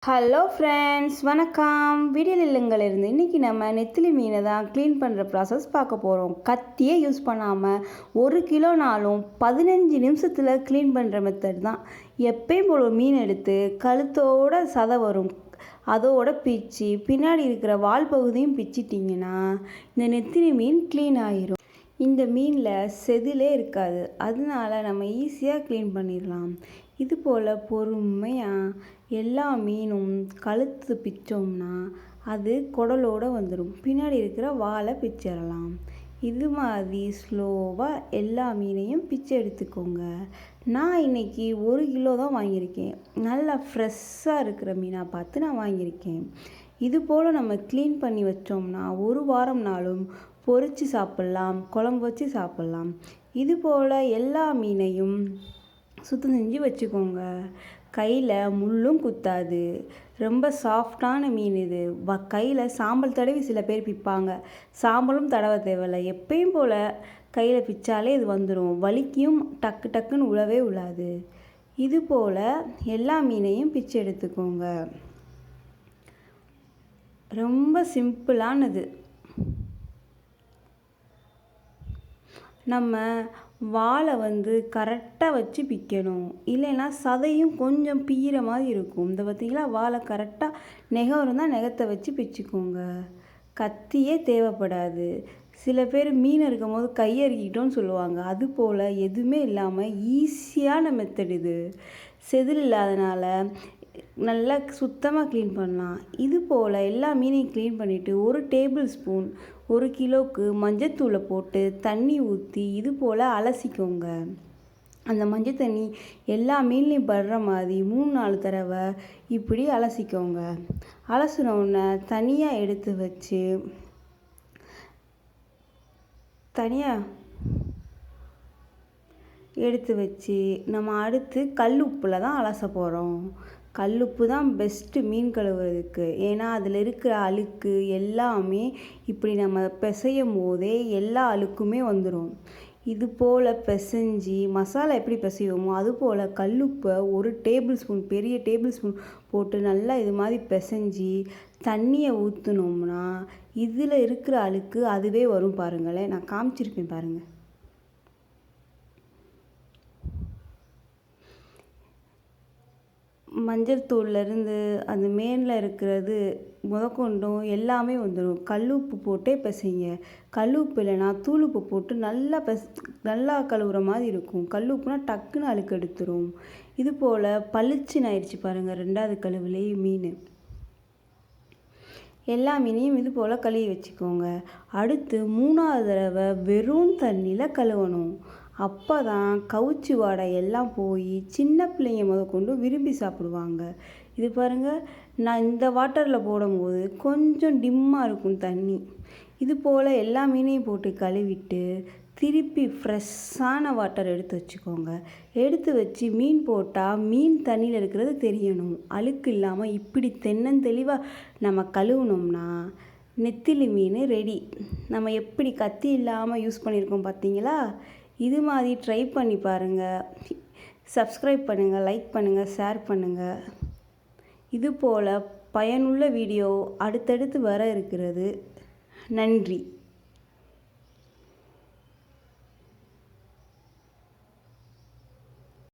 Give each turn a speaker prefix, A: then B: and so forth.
A: Hello friends, வணக்கம். Video இல்லங்களிருந்து இன்றைக்கி நம்ம நெத்திலி மீனை தான் க்ளீன் பண்ணுற ப்ராசஸ் பார்க்க போகிறோம். கத்தியே யூஸ் பண்ணாமல் 1 கிலோனாலும் 15 நிமிஷத்தில் க்ளீன் பண்ணுற மெத்தட் தான். எப்பயும் போல மீன் எடுத்து கழுத்தோட சதை வரும், அதோட பிச்சு பின்னாடி இருக்கிற வால் பகுதியும் பிச்சிட்டிங்கன்னா இந்த நெத்திலி மீன் க்ளீன் ஆகிரும். இந்த மீனில் செதிலே இருக்காது, அதனால நம்ம ஈஸியாக க்ளீன் பண்ணிடலாம். இது போல் பொறுமையாக எல்லா மீனும் கழுத்து பிச்சோம்னா அது குடலோடு வந்துடும். பின்னாடி இருக்கிற வாலை பிச்சிடலாம். இது மாதிரி ஸ்லோவாக எல்லா மீனையும் பிச்சு எடுத்துக்கோங்க. நான் இன்றைக்கி 1 கிலோ தான் வாங்கியிருக்கேன். நல்லா ஃப்ரெஷ்ஷாக இருக்கிற மீனாக பார்த்து நான் வாங்கியிருக்கேன். இது போல் நம்ம க்ளீன் பண்ணி வச்சோம்னா 1 வாரம்னாலும் பொரித்து சாப்பிட்லாம், குழம்பு வச்சு சாப்பிட்லாம். இது போல் எல்லா மீனையும் சுத்தம் செஞ்சு வச்சுக்கோங்க. கையில் முள்ளும் குத்தாது, ரொம்ப சாஃப்டான மீன் இது. கையில் சாம்பல் தடவி சில பேர் பிப்பாங்க, சாம்பலும் தடவ தேவையில்லை. எப்பயும் போல் கையில் பிச்சாலே இது வந்துடும். வலிக்கும், டக்கு டக்குன்னு உழவே உழாது. இது போல் எல்லா மீனையும் பிச்சு எடுத்துக்கோங்க. ரொம்ப சிம்பிளானது. நம்ம வாலை கரெக்டாக வச்சு பிக்கணும், இல்லைன்னா சதையும் கொஞ்சம் பிய்கிற மாதிரி இருக்கும். இந்த பார்த்திங்களா, வாலை கரெக்டாக நெகம் இருந்தால் நெகத்தை வச்சு பிச்சுக்கோங்க. கத்தியே தேவைப்படாது. சில பேர் மீன் இருக்கும் போது கையறுக்கிட்டோன்னு சொல்லுவாங்க. அது போல் எதுவுமே இல்லாமல் ஈஸியான மெத்தட் இது. செதில் இல்லாதனால நல்லா சுத்தமாக க்ளீன் பண்ணலாம். இது போல் எல்லா மீனையும் க்ளீன் பண்ணிவிட்டு 1 டேபிள் ஸ்பூன் 1 கிலோவுக்கு மஞ்சத்தூளை போட்டு தண்ணி ஊற்றி இது போல் அலசிக்கோங்க. அந்த மஞ்சள் தண்ணி எல்லா மீன்லேயும் படுற மாதிரி 3-4 தடவை இப்படி அலசிக்கோங்க. அலசினோடனே தனியாக எடுத்து வச்சு நம்ம அடுத்து கல் உப்பில் தான் அலச போகிறோம். கல்லுப்பு தான் பெஸ்ட்டு மீன் கழுவுறதுக்கு. ஏன்னா அதில் இருக்கிற அழுக்கு எல்லாமே இப்படி நம்ம பிசையும் போதே எல்லா அழுக்குமே வந்துடும். இது போல் பிசைஞ்சி மசாலா எப்படி பிசைவோமோ அது போல் கல்லுப்பை 1 டேபிள் ஸ்பூன், பெரிய டேபிள் ஸ்பூன் போட்டு நல்லா இது மாதிரி பிசைஞ்சி தண்ணியை ஊற்றினோம்னா இதில் இருக்கிற அழுக்கு அதுவே வரும். பாருங்களேன், நான் காமிச்சிருப்பேன் பாருங்கள். மஞ்சள் தூள்லேருந்து அந்த மேனில் இருக்கிறது முதற்கொண்டும் எல்லாமே வந்துடும். கல்லுப்பு போட்டே பிசைங்க. கல்லுப்பு இல்லைன்னா தூளுப்பு போட்டு நல்லா கழுவுற மாதிரி இருக்கும். கல்லுப்புனா டக்குன்னு அழுக்கு எடுத்துரும். இது போல் பளிச்சுன்னு ஆயிடுச்சு பாருங்கள் 2வது கழுவுலேயே மீன். எல்லா மீனையும் இது போல் கழுவி வச்சுக்கோங்க. அடுத்து 3வது தடவை வெறும் தண்ணியில் கழுவணும். அப்போ தான் கவுச்சி வாடை எல்லாம் போய் சின்ன பிள்ளைங்க முதற்கொண்டு விரும்பி சாப்பிடுவாங்க. இது பாருங்கள், நான் இந்த வாட்டரில் போடும்போது கொஞ்சம் டிம்மாக இருக்கும் தண்ணி. இது போல் எல்லா மீனையும் போட்டு கழுவிட்டு திருப்பி ஃப்ரெஷ்ஷான வாட்டர் எடுத்து வச்சுக்கோங்க. எடுத்து வச்சு மீன் போட்டால் மீன் தண்ணியில் இருக்கிறது தெரியணும். அழுக்கு இல்லாமல் இப்படி தென்னந்தெளிவாக நம்ம கழுவுனோம்னா நெத்திலி மீன் ரெடி. நம்ம எப்படி கத்தி இல்லாமல் யூஸ் பண்ணியிருக்கோம் பார்த்தீங்களா? இது மாதிரி ட்ரை பண்ணி பாருங்கள். சப்ஸ்கிரைப் பண்ணுங்கள், லைக் பண்ணுங்கள், ஷேர் பண்ணுங்கள். இது போல் பயனுள்ள வீடியோ அடுத்தடுத்து வர இருக்கிறது. நன்றி.